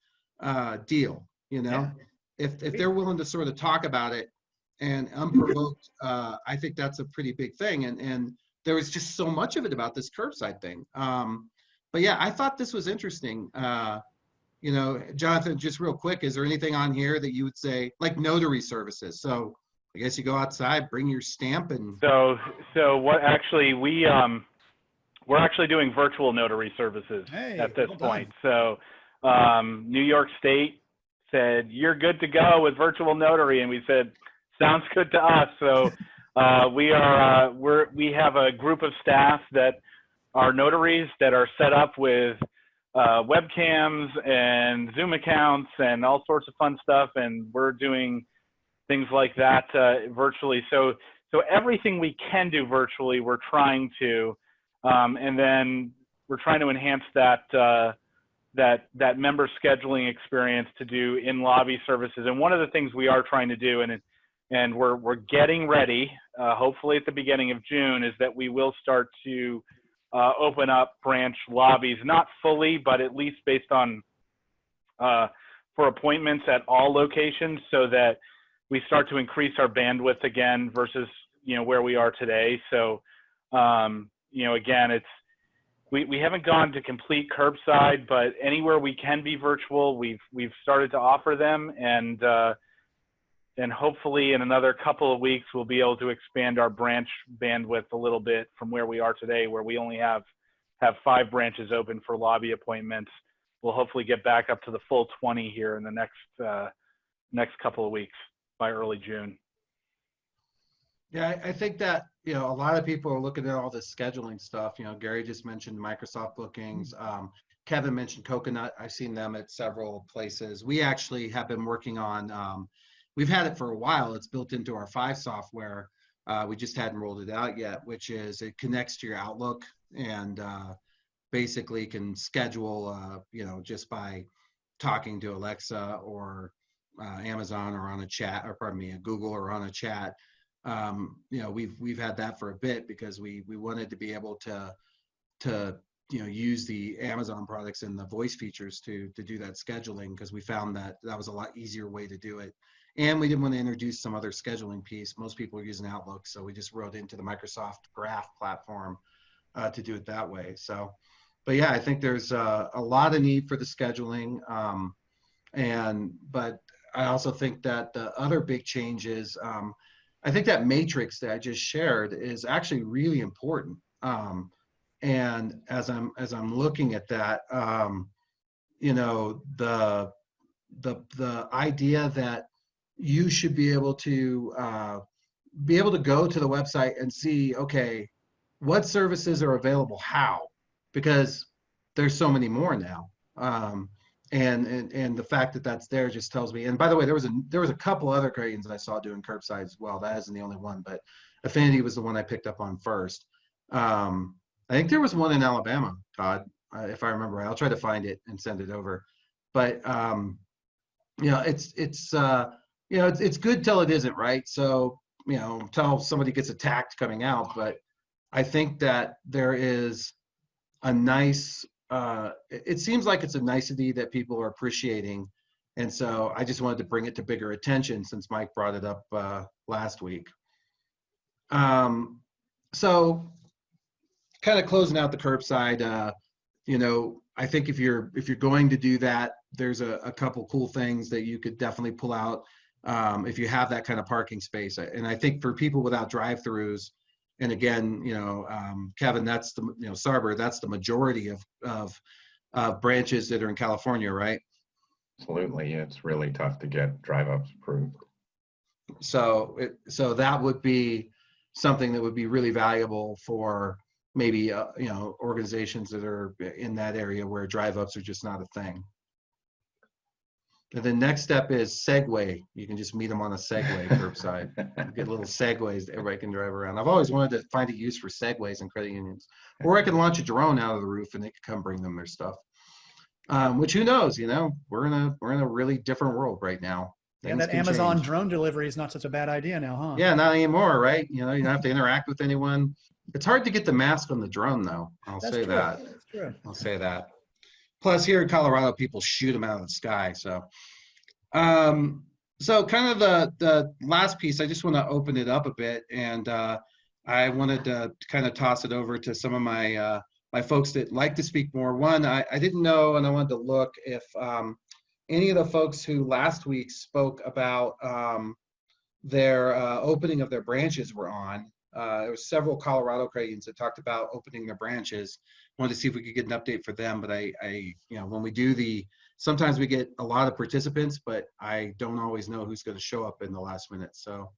deal. Yeah. If they're willing to sort of talk about it and unprovoked, I think that's a pretty big thing. And there was just so much of it about this curbside thing. But yeah, I thought this was interesting. Jonathan, just real quick, is there anything on here that you would say, like Notary Services? So I guess you go outside, bring your stamp, and so what actually we're actually doing virtual notary services at this point. So New York State said, you're good to go with virtual notary, and we said, sounds good to us. So we have a group of staff that are notaries that are set up with webcams and Zoom accounts and all sorts of fun stuff, and we're doing things like that virtually. So everything we can do virtually, we're trying to, and then we're trying to enhance that member scheduling experience to do in lobby services. And one of the things we are trying to do, and we're getting ready, hopefully at the beginning of June, is that we will start to open up branch lobbies, not fully, but at least based on for appointments at all locations, so that we start to increase our bandwidth again versus where we are today. So again, we haven't gone to complete curbside, but anywhere we can be virtual, we've started to offer them, and hopefully in another couple of weeks we'll be able to expand our branch bandwidth a little bit from where we are today, where we only have 5 branches open for lobby appointments. we'll hopefully get back up to the full 20 here in the next couple of weeks by early June. Yeah, I think that, a lot of people are looking at all this scheduling stuff. Gary just mentioned Microsoft bookings. Kevin mentioned Coconut. I've seen them at several places. We actually have been working on, we've had it for a while. It's built into our 5 software. We just hadn't rolled it out yet, which is it connects to your Outlook and basically can schedule, just by talking to Alexa or Amazon or on a chat, or pardon me, Google or on a chat. We've had that for a bit because we wanted to be able to use the Amazon products and the voice features to do that scheduling, because we found that was a lot easier way to do it. And we didn't want to introduce some other scheduling piece. Most people are using Outlook, so we just wrote into the Microsoft Graph platform to do it that way. So, but yeah, I think there's a lot of need for the scheduling. But I also think that the other big change is, I think that matrix that I just shared is actually really important. And as I'm looking at that, the idea that you should be able to go to the website and see, okay, what services are available, how, because there's so many more now. And the fact that that's there just tells me. And by the way, there was a couple other credit I saw doing curbside as well. That isn't the only one, but Affinity was the one I picked up on first. I think there was one in Alabama, Todd, if I remember right. I'll try to find it and send it over. But it's good till it isn't, right? So till somebody gets attacked coming out. But I think that there is a nice. It seems like it's a nicety that people are appreciating. And so I just wanted to bring it to bigger attention since Mike brought it up last week. So kind of closing out the curbside, I think if you're going to do that, there's a couple cool things that you could definitely pull out if you have that kind of parking space. And I think for people without drive-throughs, and again, Kevin, that's the, Sarber, that's the majority of branches that are in California, right? Absolutely. It's really tough to get drive-ups approved. So that would be something that would be really valuable for maybe, organizations that are in that area where drive-ups are just not a thing. And the next step is Segway. You can just meet them on a Segway curbside. Get little Segways that everybody can drive around. I've always wanted to find a use for Segways and credit unions. Or I could launch a drone out of the roof and they could come bring them their stuff. Which, who knows, we're in a really different world right now. Yeah, that Amazon drone delivery is not such a bad idea now, huh? Yeah, not anymore, right? You don't have to interact with anyone. It's hard to get the mask on the drone, though. I'll say that. That's true. I'll say that. Plus, here in Colorado, people shoot them out of the sky. So, so kind of the last piece, I just want to open it up a bit, and I wanted to kind of toss it over to some of my my folks that like to speak more. One, I didn't know, and I wanted to look if any of the folks who last week spoke about their opening of their branches were on. There were several Colorado credit unions that talked about opening their branches. Wanted to see if we could get an update for them, but when we do sometimes we get a lot of participants, but I don't always know who's going to show up in the last minute. So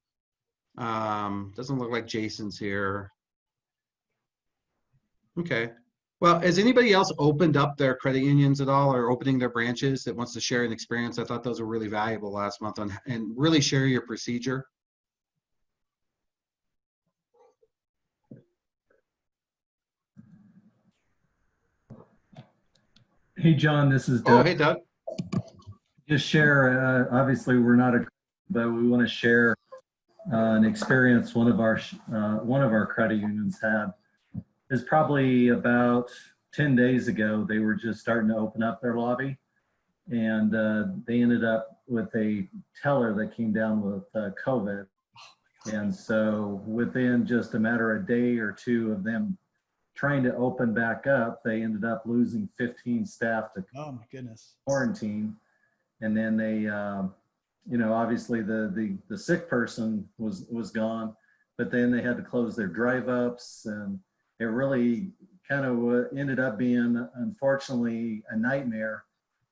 doesn't look like Jason's here. Okay. Well, has anybody else opened up their credit unions at all, or opening their branches that wants to share an experience? I thought those were really valuable last month and really share your procedure. Hey, John, this is Doug. Oh, hey, Doug. Just share, obviously we're not but we want to share an experience one of our credit unions had. Is probably about 10 days ago, they were just starting to open up their lobby, and they ended up with a teller that came down with COVID. And so within just a matter of a day or two of them trying to open back up, they ended up losing 15 staff to Oh my goodness. quarantine. And then they, obviously the sick person was gone, but then they had to close their drive-ups, and it really kind of ended up being, unfortunately, a nightmare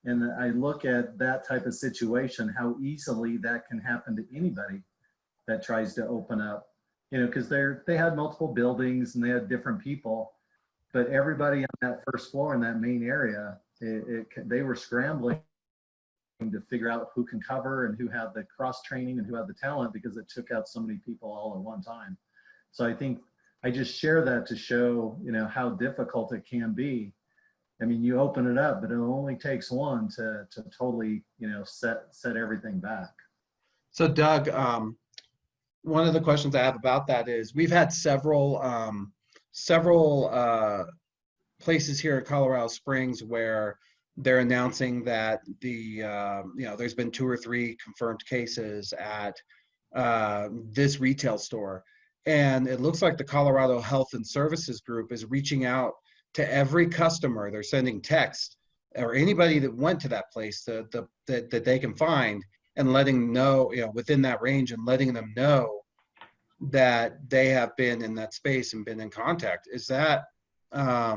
And I look at that type of situation, how easily that can happen to anybody that tries to open up, because they had multiple buildings and they had different people, but everybody on that first floor in that main area, they were scrambling to figure out who can cover and who had the cross training and who had the talent, because it took out so many people all at one time. So I think I just share that to show, how difficult it can be. I mean, you open it up, but it only takes one to totally, set everything back. So Doug, one of the questions I have about that is we've had several places here at Colorado Springs where they're announcing that there's been 2 or 3 confirmed cases at this retail store. And it looks like the Colorado Health and Services Group is reaching out to every customer. They're sending text or anybody that went to that place that they can find, and letting them know, within that range, and letting them know that they have been in that space and been in contact. Is that, I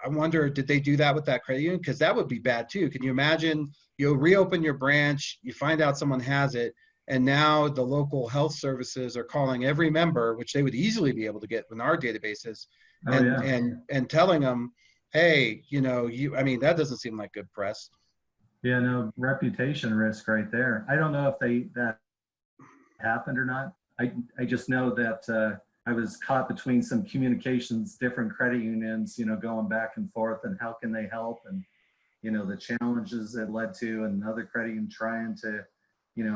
wonder, did they do that with that credit union? Because that would be bad too. Can you imagine you reopen your branch, you find out someone has it, and now the local health services are calling every member, which they would easily be able to get in our databases, and telling them, hey, that doesn't seem like good press. Yeah, no, reputation risk right there. I don't know if that happened or not. I just know that I was caught between some communications, different credit unions, going back and forth, and how can they help, and the challenges it led to, and another credit union trying to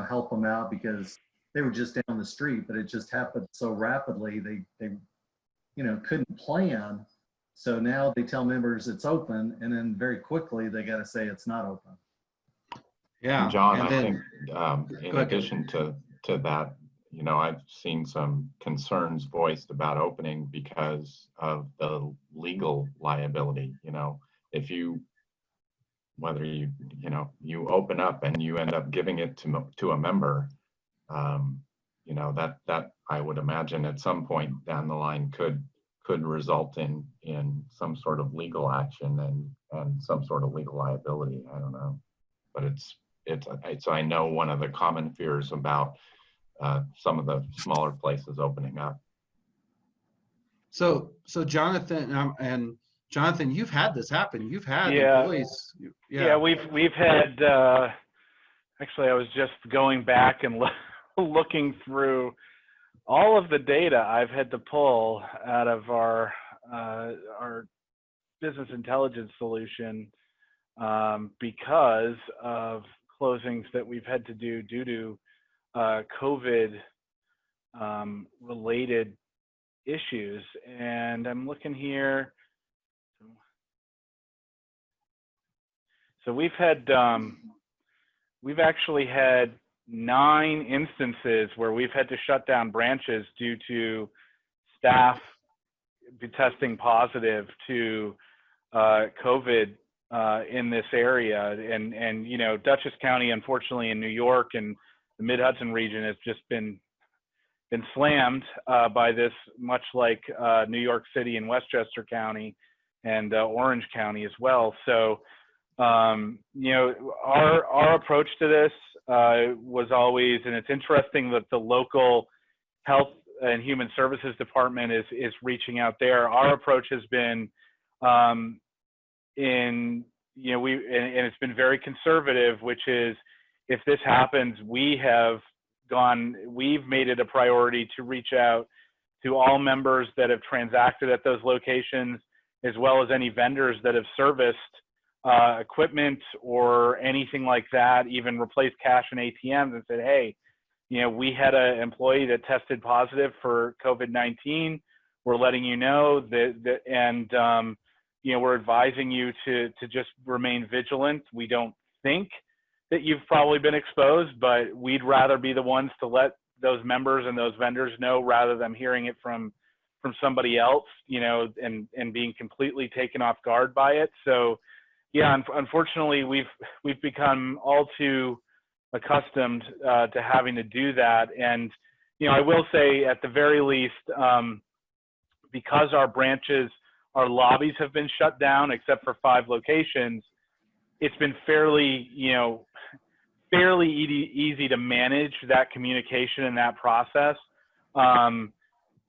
help them out because they were just down the street, but it just happened so rapidly they couldn't plan. So now they tell members it's open, and then very quickly they got to say it's not open. Yeah, John, and I think in addition to that, I've seen some concerns voiced about opening because of the legal liability. If whether you open up and you end up giving it to a member, that I would imagine at some point down the line could result in some sort of legal action and some sort of legal liability. I don't know, but it's I know one of the common fears about some of the smaller places opening up. So Jonathan, Jonathan, you've had this happen. You've had employees. Yeah, we've had. Actually, I was just going back and looking through all of the data I've had to pull out of our business intelligence solution because of closings that we've had to do due to COVID related issues. And I'm looking here. So we've actually had 9 instances where we've had to shut down branches due to staff testing positive to COVID in this area. And Dutchess County, unfortunately, in New York and the Mid-Hudson region has just been slammed by this, much like New York City and Westchester County and Orange County as well. So our approach to this was always, and it's interesting that the local health and human services department is reaching out there. Our approach has been and it's been very conservative, which is, if this happens, we've made it a priority to reach out to all members that have transacted at those locations, as well as any vendors that have serviced equipment or anything like that, even replaced cash in ATMs, and said, hey, we had an employee that tested positive for COVID-19. We're letting you know that and we're advising you to just remain vigilant. We don't think that you've probably been exposed, but we'd rather be the ones to let those members and those vendors know, rather than hearing it from somebody else, and being completely taken off guard by it. So yeah, unfortunately, we've become all too accustomed to having to do that. And I will say, at the very least, because our branches our lobbies have been shut down except for 5 locations. It's been fairly, fairly easy to manage that communication and that process. But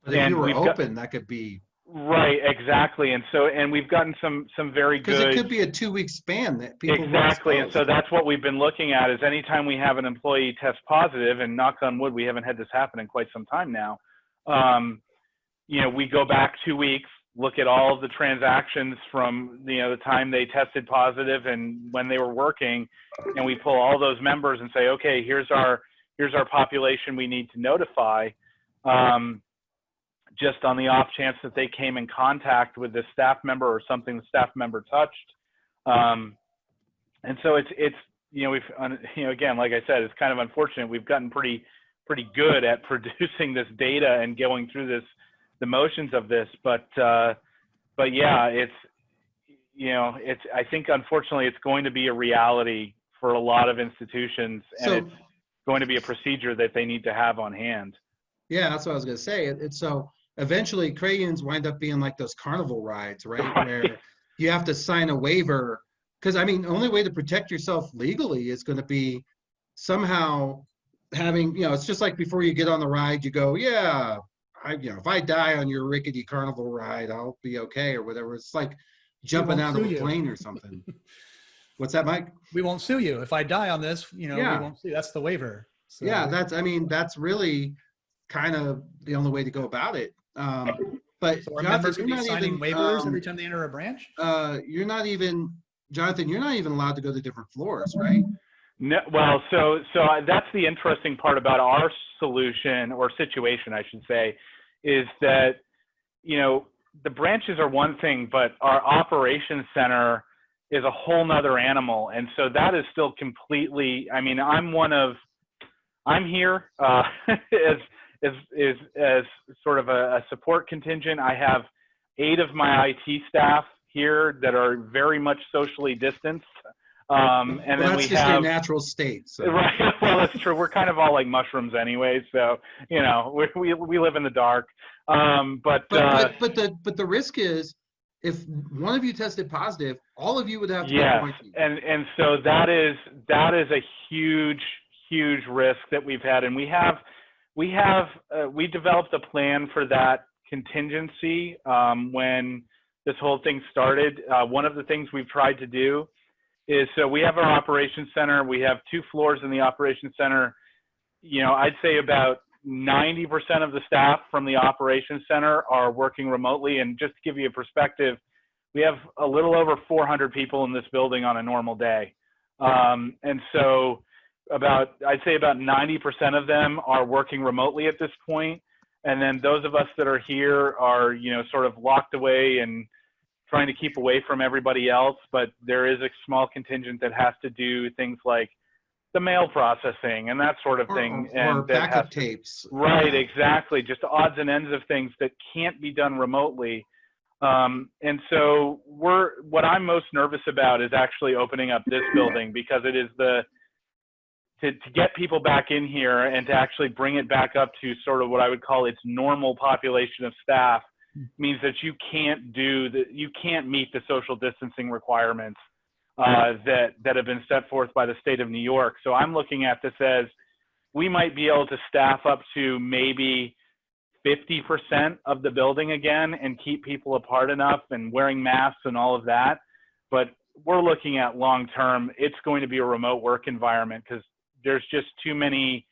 if you were open, that could be right, exactly. And so, and we've gotten some very good, because it could be a 2-week span that people exactly. And so that's what we've been looking at is anytime we have an employee test positive, and knock on wood, we haven't had this happen in quite some time now. We go back 2 weeks, look at all of the transactions from the time they tested positive and when they were working, and we pull all those members and say, okay, here's our population we need to notify, just on the off chance that they came in contact with this staff member or something the staff member touched. And so it's we've again, like I said, it's kind of unfortunate. We've gotten pretty good at producing this data and going through the motions of this, but yeah, I think unfortunately it's going to be a reality for a lot of institutions, and it's going to be a procedure that they need to have on hand. Yeah, that's what I was going to say. It's so eventually credit unions wind up being like those carnival rides, right? Where you have to sign a waiver. Because, I mean, the only way to protect yourself legally is going to be somehow having, it's just like before you get on the ride, you go, yeah, if I die on your rickety carnival ride, I'll be okay or whatever. It's like jumping out of a plane or something. What's that, Mike? We won't sue you. If I die on this, we won't sue. That's the waiver. So. Yeah, that's really kind of the only way to go about it. But so members will be signing waivers every time they enter a branch? You're not even, Jonathan, you're not even allowed to go to different floors, right? No, well, so that's the interesting part about our solution or situation, I should say, is that, the branches are one thing, but our operations center is a whole nother animal. And so that is still completely, I mean, I'm here as sort of a support contingent. I have 8 of my IT staff here that are very much socially distanced. And then that's we just have their natural state. So. Right. Well, that's true. We're kind of all like mushrooms anyway. So, we live in the dark. But the risk is if one of you tested positive, all of you would have to get quarantined. And so that is a huge risk that we've had. And we developed a plan for that contingency when this whole thing started. One of the things we've tried to do is, so we have our operations center. We have 2 floors in the operations center. I'd say about 90% of the staff from the operations center are working remotely. And just to give you a perspective, we have a little over 400 people in this building on a normal day. And so I'd say about 90% of them are working remotely at this point. And then those of us that are here are, sort of locked away and trying to keep away from everybody else. But there is a small contingent that has to do things like the mail processing and that sort of thing. Or backup tapes. Right, exactly. Just odds and ends of things that can't be done remotely. And so what I'm most nervous about is actually opening up this building, because it is to get people back in here and to actually bring it back up to sort of what I would call its normal population of staff means that you can't meet the social distancing requirements that have been set forth by the state of New York. So I'm looking at this as we might be able to staff up to maybe 50% of the building again and keep people apart enough and wearing masks and all of that. But we're looking at long-term, it's going to be a remote work environment, because there's just too many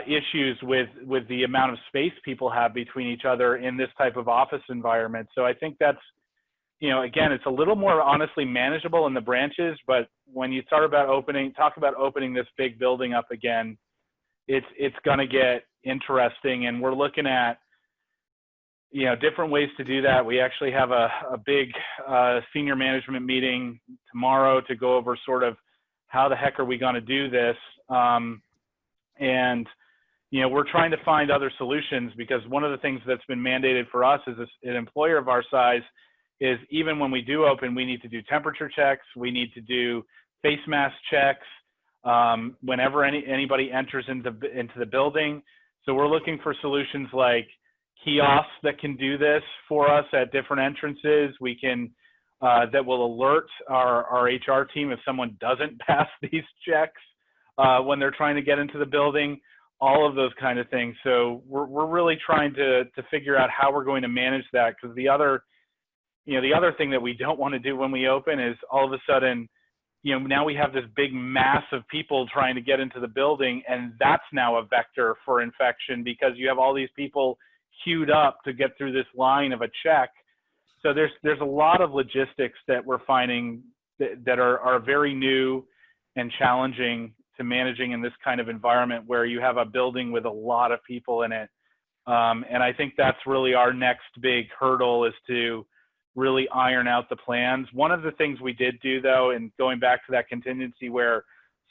issues with the amount of space people have between each other in this type of office environment. So I think that's, again, it's a little more honestly manageable in the branches, but when you talk about opening this big building up again, it's going to get interesting. And we're looking at, different ways to do that. We actually have a big senior management meeting tomorrow to go over sort of how the heck are we going to do this? And, we're trying to find other solutions, because one of the things that's been mandated for us as an employer of our size is even when we do open, we need to do temperature checks. We need to do face mask checks whenever anybody enters into the building. So we're looking for solutions like kiosks that can do this for us at different entrances. We can, that will alert our HR team if someone doesn't pass these checks when they're trying to get into the building, all of those kind of things. So we're really trying to figure out how we're going to manage that, because the other thing that we don't want to do when we open is all of a sudden, now we have this big mass of people trying to get into the building, and that's now a vector for infection because you have all these people queued up to get through this line of a check. So there's a lot of logistics that we're finding that are very new and challenging to managing in this kind of environment where you have a building with a lot of people in it. And I think that's really our next big hurdle, is to really iron out the plans. One of the things we did do, though, and going back to that contingency where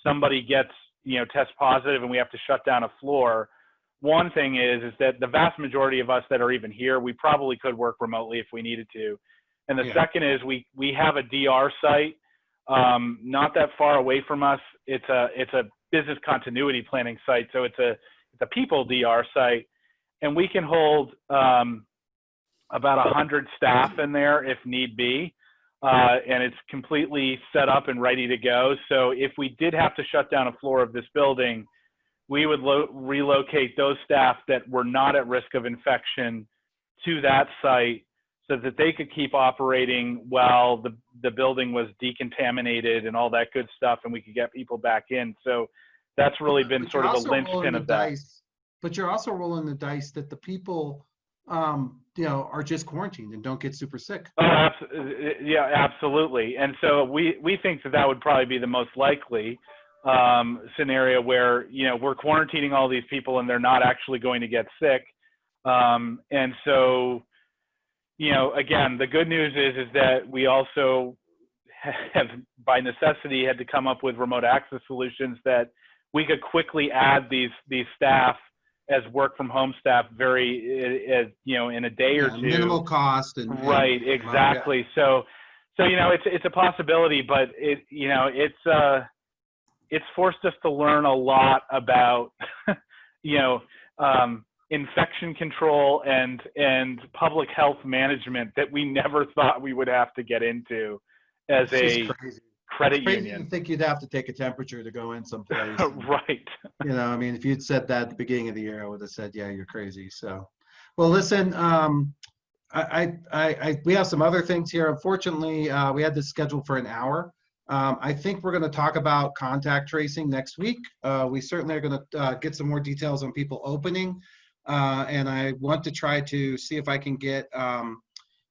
somebody gets, test positive and we have to shut down a floor, one thing is that the vast majority of us that are even here, we probably could work remotely if we needed to. And the second is we have a DR site not that far away from us. It's a business continuity planning site, so it's a people DR site, and we can hold about 100 staff in there if need be, and it's completely set up and ready to go. So if we did have to shut down a floor of this building, we would relocate those staff that were not at risk of infection to that site so that they could keep operating while the building was decontaminated and all that good stuff, and we could get people back in. So that's really been sort of the linchpin of that. But you're also rolling the dice that the people are just quarantined and don't get super sick. Oh, yeah, absolutely. And so we think that would probably be the most likely scenario where, we're quarantining all these people and they're not actually going to get sick. And so, again, the good news is that we also have, by necessity, had to come up with remote access solutions that we could quickly add these staff as work from home staff in a day or two. Minimal cost. Right, exactly. So it's a possibility, but it's forced us to learn a lot about, infection control and public health management that we never thought we would have to get into as a credit union. You think you'd have to take a temperature to go in someplace. Right. If you'd said that at the beginning of the year, I would have said, yeah, you're crazy. So, well, listen, we have some other things here. Unfortunately, we had this scheduled for an hour. I think we're going to talk about contact tracing next week. We certainly are going to get some more details on people opening. And I want to try to see if I can get, I'm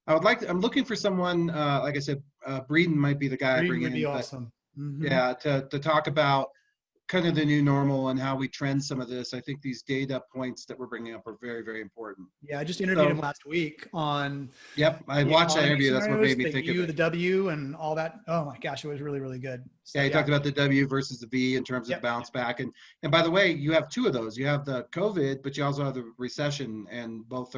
looking for someone, like I said, Breeden might be the guy I bring in. Would be awesome. Mm-hmm. Yeah, to talk about kind of the new normal and how we trend some of this. I think these data points that we're bringing up are very, very important. Yeah, I just interviewed him last week on. Yep, I watched that interview. That's what made me think of it. The W and all that. Oh my gosh, it was really, really good. So, yeah, he talked about the W versus the V in terms of bounce back. And by the way, you have two of those. You have the COVID, but you also have the recession, and both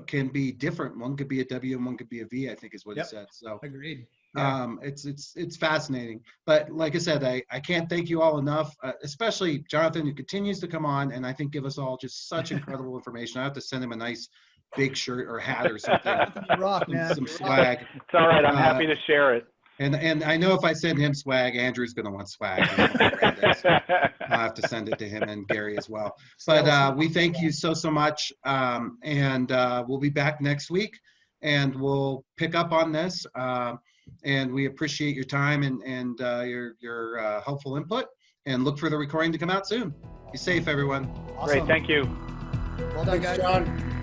can be different. One could be a W and one could be a V, I think is what he said. So agreed. Yeah. It's fascinating. But like I said, I can't thank you all enough, especially Jonathan, who continues to come on and I think give us all just such incredible information. I have to send him a nice big shirt or hat or something. Rock, man. Some swag. It's all right. I'm happy to share it. And I know if I send him swag, Andrew's going to want swag. I'll have to send it to him and Gary as well. But we thank you so much. And we'll be back next week and we'll pick up on this. And we appreciate your time and your helpful input, and look for the recording to come out soon. Be safe, everyone. Awesome. Great. Thank you. Well done, guys. John.